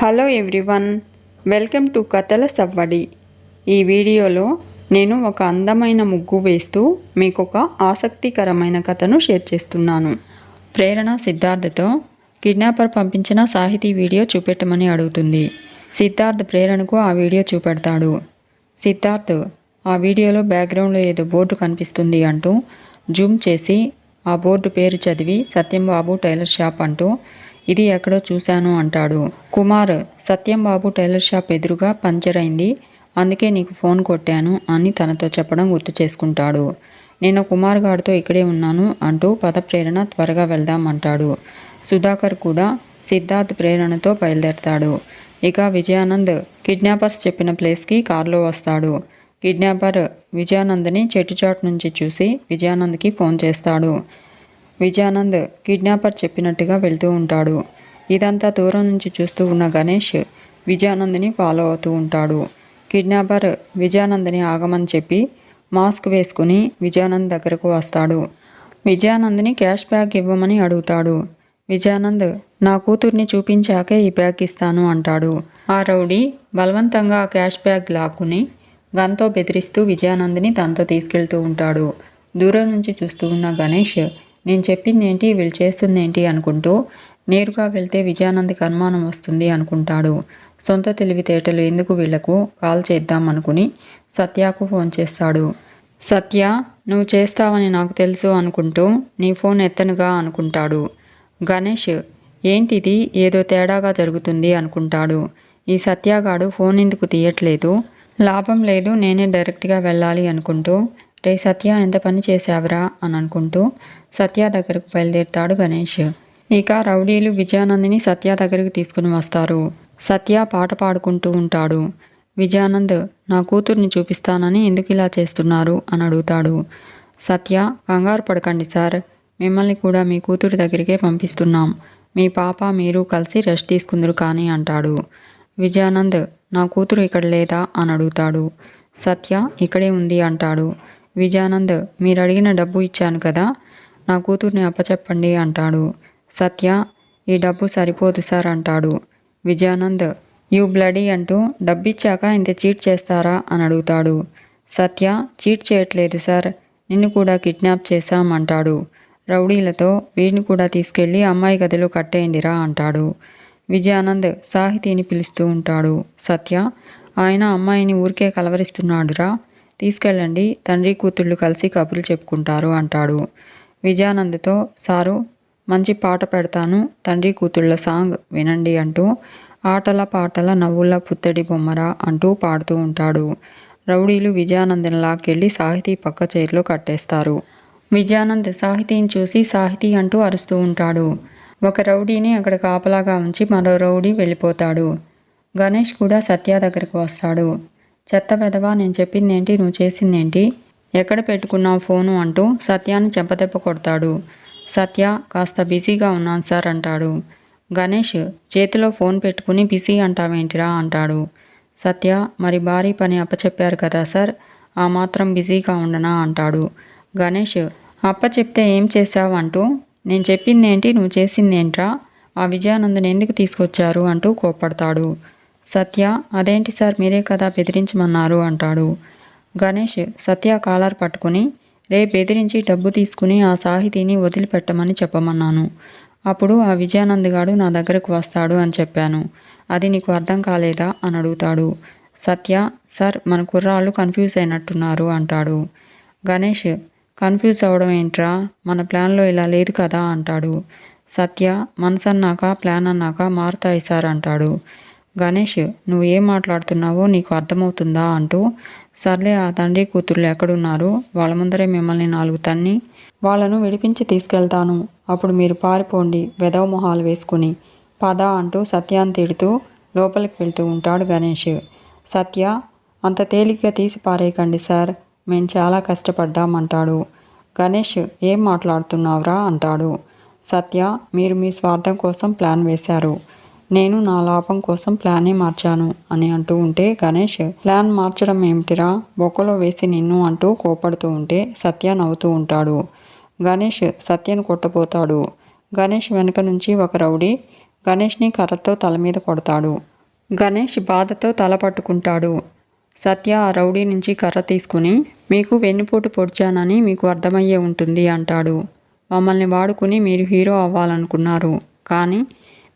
Hello everyone, welcome to కథల సవ్వడి. ఈ వీడియోలో నేను ఒక అందమైన ముగ్గు వేస్తూ మీకు ఒక ఆసక్తికరమైన కథను షేర్ చేస్తున్నాను. ప్రేరణ సిద్ధార్థతో కిడ్నాపర్ పంపించిన సాహితీ వీడియో చూపెట్టమని అడుగుతుంది. సిద్ధార్థ్ ప్రేరణకు ఆ వీడియో చూపెడతాడు. సిద్ధార్థ్ ఆ వీడియోలో బ్యాక్గ్రౌండ్లో ఏదో బోర్డు కనిపిస్తుంది అంటూ జూమ్ చేసి ఆ బోర్డు పేరు చదివి సత్యంబాబు టైలర్ షాప్ అంటూ ఇది ఎక్కడో చూశాను అంటాడు. కుమార్ సత్యంబాబు టైలర్ షాప్ ఎదురుగా పంచర్ అయింది, అందుకే నీకు ఫోన్ కొట్టాను అని తనతో చెప్పడం గుర్తు చేసుకుంటాడు. నేను కుమార్ గారితో ఇక్కడే ఉన్నాను అంటూ పదప్రేరణ త్వరగా వెళ్దాం అంటాడు. సుధాకర్ కూడా సిద్ధార్థ్ ప్రేరణతో బయలుదేరతాడు. ఇక విజయానంద్ కిడ్నాపర్స్ చెప్పిన ప్లేస్కి కారులో వస్తాడు. కిడ్నాపర్ విజయానంద్ని చెట్టుచాటు నుంచి చూసి విజయానంద్కి ఫోన్ చేస్తాడు. విజయానంద్ కిడ్నాపర్ చెప్పినట్టుగా వెళ్తూ ఉంటాడు. ఇదంతా దూరం నుంచి చూస్తూ ఉన్న గణేష్ విజయానంద్ని ఫాలో అవుతూ ఉంటాడు. కిడ్నాపర్ విజయానంద్ని ఆగమని చెప్పి మాస్క్ వేసుకుని విజయానంద్ దగ్గరకు వస్తాడు. విజయానంద్ని క్యాష్ బ్యాగ్ ఇవ్వమని అడుగుతాడు. విజయానంద్ నా కూతుర్ని చూపించాకే ఈ బ్యాగ్ ఇస్తాను అంటాడు. ఆ రౌడీ బలవంతంగా ఆ క్యాష్ బ్యాగ్ లాక్కుని గన్తో బెదిరిస్తూ విజయానంద్ని తనతో తీసుకెళ్తూ ఉంటాడు. దూరం నుంచి చూస్తూ ఉన్న గణేష్ నేను చెప్పింది ఏంటి, వీళ్ళు చేస్తుంది ఏంటి అనుకుంటూ నేరుగా వెళ్తే విజయానంద్కి అనుమానం వస్తుంది అనుకుంటాడు. సొంత తెలివితేటలు ఎందుకు వీళ్లకు కాల్ చేద్దాం అనుకుని సత్యకు ఫోన్ చేస్తాడు. సత్య నువ్వు చేస్తావని నాకు తెలుసు అనుకుంటూ నీ ఫోన్ ఎత్తనుగా అనుకుంటాడు. గణేష్ ఏంటిది, ఏదో తేడాగా జరుగుతుంది అనుకుంటాడు. ఈ సత్యగాడు ఫోన్ ఎందుకు తీయట్లేదు, లాభం లేదు నేనే డైరెక్ట్గా వెళ్ళాలి అనుకుంటూ రే సత్య ఎంత పని చేశావురా అని అనుకుంటూ సత్య దగ్గరకు బయలుదేరుతాడు గణేష్. ఇక రౌడీలు విజయానంద్ని సత్య దగ్గరికి తీసుకుని వస్తారు. సత్య పాట పాడుకుంటూ ఉంటాడు. విజయానంద్ నా కూతుర్ని చూపిస్తానని ఎందుకు ఇలా చేస్తున్నారు అని అడుగుతాడు. సత్య కంగారు పడకండి సార్, మిమ్మల్ని కూడా మీ కూతురు దగ్గరికే పంపిస్తున్నాం, మీ పాప మీరు కలిసి రెస్ట్ తీసుకుందరు కానీ అంటాడు. విజయానంద్ నా కూతురు ఇక్కడ లేదా అని అడుగుతాడు. సత్య ఇక్కడే ఉంది అంటాడు. విజయానంద్ మీరు అడిగిన డబ్బు ఇచ్చాను కదా, నా కూతుర్ని అప్పచెప్పండి అంటాడు. సత్య ఈ డబ్బు సరిపోదు సార్ అంటాడు. విజయానంద్ యూ బ్లడీ అంటూ డబ్బిచ్చాక ఇంత చీట్ చేస్తారా అని అడుగుతాడు. సత్య చీట్ చేయట్లేదు సార్, నిన్ను కూడా కిడ్నాప్ చేశాం అంటాడు. రౌడీలతో వీడిని కూడా తీసుకెళ్ళి అమ్మాయి గదిలో కట్టేయండిరా అంటాడు. విజయానంద్ సాహితీని పిలుస్తూ ఉంటాడు. సత్య ఆయన అమ్మాయిని ఊరికే కలవరిస్తున్నాడురా, తీసుకెళ్ళండి, తండ్రి కూతుళ్ళు కలిసి కబుర్లు చెప్పుకుంటారు అంటాడు. విజయానంద్తో సారు మంచి పాట పెడతాను, తండ్రి కూతుళ్ళ సాంగ్ వినండి అంటూ ఆటల పాటల నవ్వుల పుత్తడి బొమ్మరా అంటూ పాడుతూ ఉంటాడు. రౌడీలు విజయానంద్ని లాక్కెళ్ళి సాహితీ పక్క చైర్లో కట్టేస్తారు. విజయానంద్ సాహితీని చూసి సాహితీ అంటూ అరుస్తూ ఉంటాడు. ఒక రౌడీని అక్కడ కాపలాగా ఉంచి మరో రౌడీ వెళ్ళిపోతాడు. గణేష్ కూడా సత్య దగ్గరకు వస్తాడు. చెత్త వెధవా, నేను చెప్పిందేంటి, నువ్వు చేసిందేంటి, ఎక్కడ పెట్టుకున్నావు ఫోను అంటూ సత్యాన్ని చెంపదెబ్బ కొడతాడు. సత్య కాస్త బిజీగా ఉన్నాను సార్ అంటాడు. గణేష్ చేతిలో ఫోన్ పెట్టుకుని బిజీ అంటావేంటిరా అంటాడు. సత్య మరి భారీ పని అప్పచెప్పారు కదా సార్, ఆ మాత్రం బిజీగా ఉండనా అంటాడు. గణేష్ అప్పచెప్తే ఏం చేశావు అంటూ నేను చెప్పిందేంటి, నువ్వు చేసిందేంట్రా, ఆ విజయానందని ఎందుకు తీసుకొచ్చారు అంటూ కోప్పడతాడు. సత్య అదేంటి సార్, మీరే కదా బెదిరించమన్నారు అంటాడు. గణేష్ సత్య కాలర్ పట్టుకుని రేపు బెదిరించి డబ్బు తీసుకుని ఆ సాహితీని వదిలిపెట్టమని చెప్పమన్నాను, అప్పుడు ఆ విజయానంద్ గాడు నా దగ్గరకు వస్తాడు అని చెప్పాను, అది నీకు అర్థం కాలేదా అని అడుగుతాడు. సత్య సార్ మన కుర్రాళ్ళు కన్ఫ్యూజ్ అయినట్టున్నారు అంటాడు. గణేష్ కన్ఫ్యూజ్ అవ్వడం ఏంట్రా, మన ప్లాన్లో ఇలా లేదు కదా అంటాడు. సత్య మనసు అన్నాక ప్లాన్ అన్నాక మారుతాయి సార్ అంటాడు. గణేష్ నువ్వు ఏం మాట్లాడుతున్నావో నీకు అర్థమవుతుందా అంటూ సర్లే ఆ తండ్రి కూతుర్లు ఎక్కడున్నారు, వాళ్ళ ముందరే మిమ్మల్ని 4 తన్ని వాళ్ళను విడిపించి తీసుకెళ్తాను, అప్పుడు మీరు పారిపోండి వెధవ మొహాలు వేసుకుని పద అంటూ సత్యాన్ని తిడుతూ లోపలికి వెళ్తూ ఉంటాడు గణేష్. సత్య అంత తేలిగ్గా తీసి పారేయకండి సార్, మేము చాలా కష్టపడ్డామంటాడు. గణేష్ ఏం మాట్లాడుతున్నావురా అంటాడు. సత్య మీరు మీ స్వార్థం కోసం ప్లాన్ వేశారు, నేను నా లాభం కోసం ప్లానే మార్చాను అని అంటూ ఉంటే గణేష్ ప్లాన్ మార్చడం ఏమిటిరా, బొక్కలో వేసి నిన్ను అంటూ కోపడుతూ ఉంటే సత్య నవ్వుతూ ఉంటాడు. గణేష్ సత్యను కొట్టబోతాడు. గణేష్ వెనక నుంచి ఒక రౌడీ గణేష్ని కర్రతో తల మీద కొడతాడు. గణేష్ బాధతో తల పట్టుకుంటాడు. సత్య ఆ రౌడీ నుంచి కర్ర తీసుకుని, మీకు వెన్నుపోటు పొడిచానని మీకు అర్థమయ్యే ఉంటుంది అంటాడు. మమ్మల్ని వాడుకుని మీరు హీరో అవ్వాలనుకున్నారు, కానీ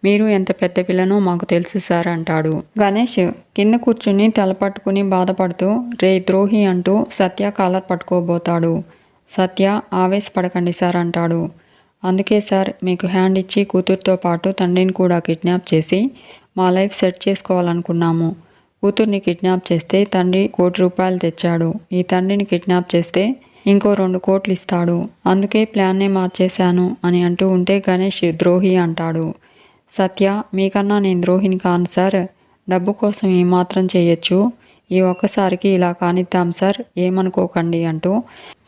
మీరు ఎంత పెద్ద విలనో మాకు తెలుసు సార్ అంటాడు. గణేష్ కింద కూర్చుని తలపట్టుకుని బాధపడుతూ రే ద్రోహి అంటూ సత్య కాలర్ పట్టుకోబోతాడు. సత్య ఆవేశపడకండి సార్ అంటాడు. అందుకే సార్ మీకు హ్యాండ్ ఇచ్చి కూతురుతో పాటు తండ్రిని కూడా కిడ్నాప్ చేసి మా లైఫ్ సెట్ చేసుకోవాలనుకున్నాము. కూతుర్ని కిడ్నాప్ చేస్తే తండ్రి ₹1,00,00,000 తెచ్చాడు. ఈ తండ్రిని కిడ్నాప్ చేస్తే ఇంకో 2 కోట్లు ఇస్తాడు. అందుకే ప్లాన్నే మార్చేశాను అని అంటూ ఉంటే గణేష్ ద్రోహి అంటాడు. సత్య మీకన్నా నేను ద్రోహిని కాను సార్. డబ్బు కోసం ఏమాత్రం చేయొచ్చు. ఈ ఒక్కసారికి ఇలా కానిద్దాం సార్, ఏమనుకోకండి అంటూ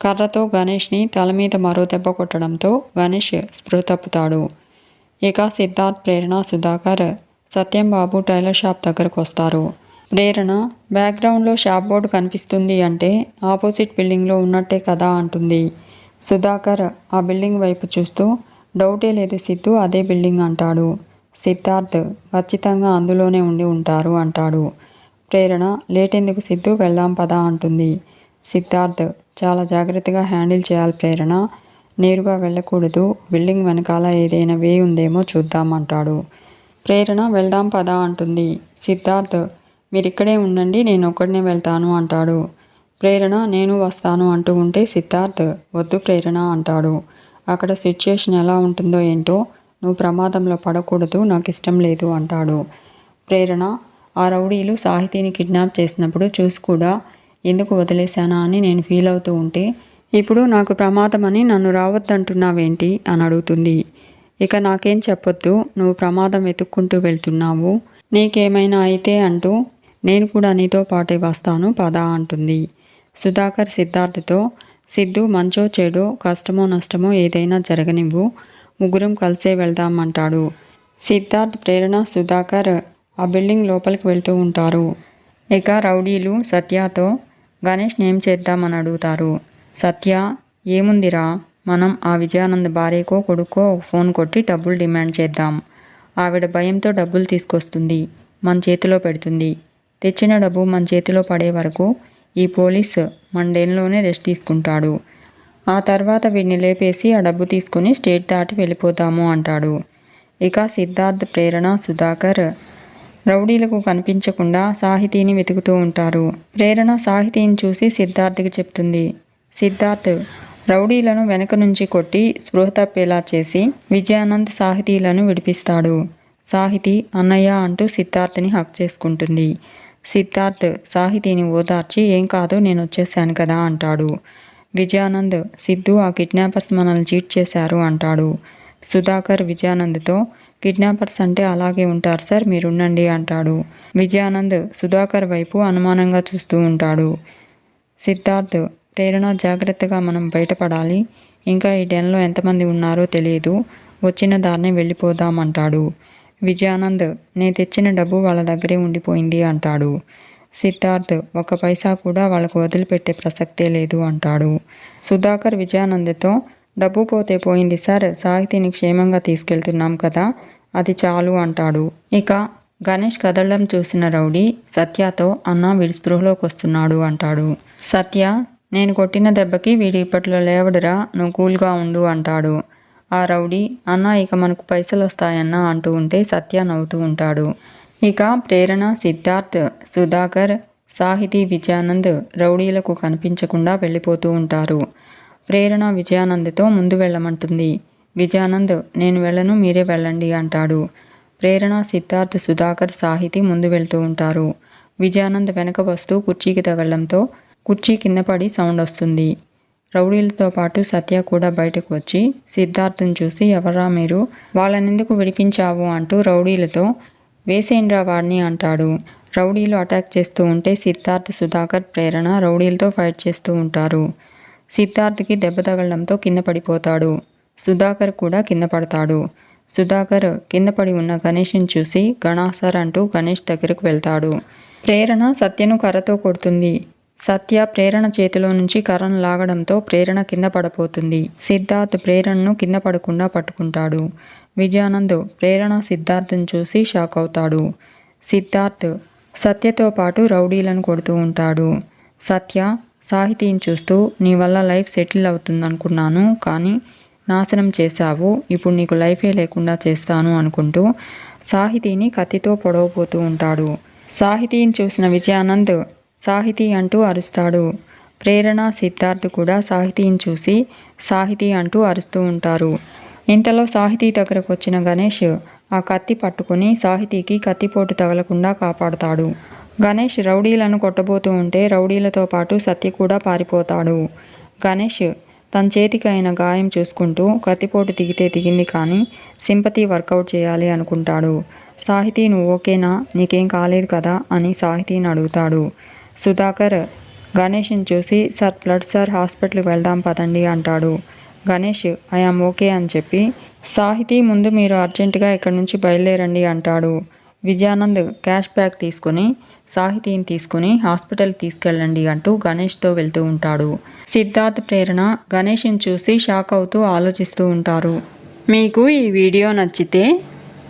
కర్రతో గణేష్ని తల మీద మరో దెబ్బ కొట్టడంతో గణేష్ స్పృహ తప్పుతాడు. ఇక సిద్ధార్థ్, ప్రేరణ, సుధాకర్ సత్యం బాబు టైలర్ షాప్ దగ్గరకు వస్తారు. ప్రేరణ బ్యాక్గ్రౌండ్లో షాప్ బోర్డు కనిపిస్తుంది అంటే ఆపోజిట్ బిల్డింగ్లో ఉన్నట్టే కదా అంటుంది. సుధాకర్ ఆ బిల్డింగ్ వైపు చూస్తూ డౌటే లేదు సిద్ధు, అదే బిల్డింగ్ అంటాడు. సిద్ధార్థ్ ఖచ్చితంగా అందులోనే ఉండి ఉంటారు అంటాడు. ప్రేరణ లేట్ ఎందుకు సిద్ధు, వెళ్దాం పదా అంటుంది. సిద్ధార్థ్ చాలా జాగ్రత్తగా హ్యాండిల్ చేయాలి ప్రేరణ, నేరుగా వెళ్ళకూడదు, బిల్డింగ్ వెనకాల ఏదైనా వే ఉందేమో చూద్దాం అంటాడు. ప్రేరణ వెళ్దాం పదా అంటుంది. సిద్ధార్థ్ మీరిక్కడే ఉండండి, నేను ఒక్కడనే వెళ్తాను అంటాడు. ప్రేరణ నేను వస్తాను అంటూ ఉంటే సిద్ధార్థ్ వద్దు ప్రేరణ అంటాడు. అక్కడ సిచ్యుయేషన్ ఎలా ఉంటుందో ఏంటో, నువ్వు ప్రమాదంలో పడకూడదు, నాకు ఇష్టం లేదు అంటాడు. ప్రేరణ ఆ రౌడీలు సాహితీని కిడ్నాప్ చేసినప్పుడు చూసి కూడా ఎందుకు వదిలేశానా అని నేను ఫీల్ అవుతూ ఉంటే ఇప్పుడు నాకు ప్రమాదమని నన్ను రావద్దంటున్నావేంటి అని అడుగుతుంది. ఇక నాకేం చెప్పొద్దు, నువ్వు ప్రమాదం వెతుక్కుంటూ వెళ్తున్నావు, నీకేమైనా అయితే అంటూ నేను కూడా నీతో పాటే వస్తాను పదా అంటుంది. సుధాకర్ సిద్ధార్థతో సిద్ధు మంచో చెడో కష్టమో నష్టమో ఏదైనా జరగనివ్వు, ముగ్గురం కలిసే వెళ్దామంటాడు. సిద్ధార్థ్, ప్రేరణ, సుధాకర్ ఆ బిల్డింగ్ లోపలికి వెళ్తూ ఉంటారు. ఇక రౌడీలు సత్యతో గణేష్ని ఏం చేద్దామని అడుగుతారు. సత్య ఏముందిరా, మనం ఆ విజయానంద్ భార్యకో కొడుకో ఫోన్ కొట్టి డబ్బులు డిమాండ్ చేద్దాం. ఆవిడ భయంతో డబ్బులు తీసుకొస్తుంది, మన చేతిలో పెడుతుంది. తెచ్చిన డబ్బు మన చేతిలో పడే వరకు ఈ పోలీస్ మండేలోనే రెస్ట్ తీసుకుంటాడు. ఆ తర్వాత వీడిని లేపేసి ఆ డబ్బు తీసుకుని స్టేట్ దాటి వెళ్ళిపోతాము అంటాడు. ఇక సిద్ధార్థ్, ప్రేరణ, సుధాకర్ రౌడీలకు కనిపించకుండా సాహితీని వెతుకుతూ ఉంటారు. ప్రేరణ సాహితీని చూసి సిద్ధార్థ్కి చెప్తుంది. సిద్ధార్థ్ రౌడీలను వెనక నుంచి కొట్టి స్పృహ తప్పేలా చేసి విజయానంద్ సాహితీలను విడిపిస్తాడు. సాహితీ అన్నయ్య అంటూ సిద్ధార్థ్ని హక్ చేసుకుంటుంది. సిద్ధార్థ్ సాహితీని ఓదార్చి ఏం కాదు నేను వచ్చేసాను కదా అంటాడు. విజయానంద్ సిద్ధు ఆ కిడ్నాపర్స్ మనల్ని చీట్ చేశారు అంటాడు. సుధాకర్ విజయానంద్తో కిడ్నాపర్స్ అంటే అలాగే ఉంటారు సార్, మీరుండండి అంటాడు. విజయానంద్ సుధాకర్ వైపు అనుమానంగా చూస్తూ ఉంటాడు. సిద్ధార్థ్ ప్రేరణ జాగ్రత్తగా మనం బయటపడాలి, ఇంకా ఈ డెన్లో ఎంతమంది ఉన్నారో తెలియదు, వచ్చిన దారిని వెళ్ళిపోదామంటాడు. విజయానంద్ నేను తెచ్చిన డబ్బు వాళ్ళ దగ్గరే ఉండిపోయింది అంటాడు. సిద్ధార్థ్ ఒక్క పైసా కూడా వాళ్ళకు వదిలిపెట్టే ప్రసక్తే లేదు అంటాడు. సుధాకర్ విజయానంద్తో డబ్బు పోతే పోయింది సార్, సాహితీని క్షేమంగా తీసుకెళ్తున్నాం కదా, అది చాలు అంటాడు. ఇక గణేష్ కదలడం చూసిన రౌడీ సత్యతో అన్న వీడి స్పృహలోకి వస్తున్నాడు అంటాడు. సత్య నేను కొట్టిన దెబ్బకి వీడి ఇప్పట్లో లేవడురా, నువ్వు కూల్గా ఉండు అంటాడు. ఆ రౌడీ అన్న ఇక మనకు పైసలు వస్తాయన్నా అంటూ ఉంటే సత్య నవ్వుతూ ఉంటాడు. ఇక ప్రేరణ, సిద్ధార్థ్, సుధాకర్, సాహితీ, విజయానంద్ రౌడీలకు కనిపించకుండా వెళ్ళిపోతూ ఉంటారు. ప్రేరణ విజయానంద్తో ముందు వెళ్ళమంటుంది. విజయానంద్ నేను వెళ్ళను, మీరే వెళ్ళండి అంటాడు. ప్రేరణ, సిద్ధార్థ్, సుధాకర్, సాహితీ ముందు వెళ్తూ ఉంటారు. విజయానంద్ వెనక వస్తూ కుర్చీకి తగలడంతో కుర్చీ కింద పడి సౌండ్ వస్తుంది. రౌడీలతో పాటు సత్య కూడా బయటకు వచ్చి సిద్ధార్థ్ని చూసి ఎవర్రా మీరు, వాళ్ళనెందుకు విడిపించావు అంటూ రౌడీలతో వేసేండ్రా వాడిని అంటాడు. రౌడీలు అటాక్ చేస్తూ ఉంటే సిద్ధార్థ్, సుధాకర్, ప్రేరణ రౌడీలతో ఫైట్ చేస్తూ ఉంటారు. సిద్ధార్థ్కి దెబ్బ తగలడంతో కింద పడిపోతాడు. సుధాకర్ కూడా కింద పడతాడు. సుధాకర్ కింద పడి ఉన్న గణేష్ని చూసి గణాసర్ అంటూ గణేష్ దగ్గరకు వెళ్తాడు. ప్రేరణ సత్యను కర్రతో కొడుతుంది. సత్య ప్రేరణ చేతిలో నుంచి కర్రను లాగడంతో ప్రేరణ కింద పడిపోతుంది. సిద్ధార్థ్ ప్రేరణను కింద పడకుండా పట్టుకుంటాడు. విజయానంద్ ప్రేరణ సిద్ధార్థ్ని చూసి షాక్ అవుతాడు. సిద్ధార్థ్ సత్యతో పాటు రౌడీలను కొడుతూ ఉంటాడు. సత్య సాహితీని చూస్తూ నీ వల్ల లైఫ్ సెటిల్ అవుతుందనుకున్నాను, కానీ నాశనం చేశావు, ఇప్పుడు నీకు లైఫే లేకుండా చేస్తాను అనుకుంటూ సాహితీని కత్తితో పొడవబోతూ ఉంటాడు. సాహితీని చూసిన విజయానంద్ సాహితీ అంటూ అరుస్తాడు. ప్రేరణ, సిద్ధార్థ్ కూడా సాహితీని చూసి సాహితీ అంటూ అరుస్తూ ఉంటారు. ఇంతలో సాహితీ దగ్గరకు వచ్చిన గణేష్ ఆ కత్తి పట్టుకుని సాహితీకి కత్తిపోటు తగలకుండా కాపాడుతాడు. గణేష్ రౌడీలను కొట్టబోతూ ఉంటే రౌడీలతో పాటు సత్య కూడా పారిపోతాడు. గణేష్ తన చేతికి అయిన గాయం చూసుకుంటూ కత్తిపోటు దిగితే దిగింది, కానీ సింపతి వర్కౌట్ చేయాలి అనుకుంటాడు. సాహితీ నువ్వు ఓకేనా, నీకేం కాలేదు కదా అని సాహితీని అడుగుతాడు. సుధాకర్ గణేష్ని చూసి సార్ బ్లడ్ సార్, హాస్పిటల్కి వెళ్దాం పదండి అంటాడు. గణేష్ ఐఆమ్ ఓకే అని చెప్పి సాహితీ ముందు మీరు అర్జెంటుగా ఇక్కడి నుంచి బయలుదేరండి అంటాడు. విజయానంద్ క్యాష్ బ్యాగ్ తీసుకుని సాహితీని తీసుకుని హాస్పిటల్కి తీసుకెళ్ళండి అంటూ గణేష్తో వెళ్తూ ఉంటాడు. సిద్ధార్థ్, ప్రేరణ గణేష్ని చూసి షాక్ అవుతూ ఆలోచిస్తూ ఉంటారు. మీకు ఈ వీడియో నచ్చితే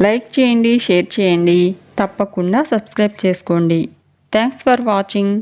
లైక్ చేయండి, షేర్ చేయండి, తప్పకుండా సబ్స్క్రైబ్ చేసుకోండి. Thanks for watching.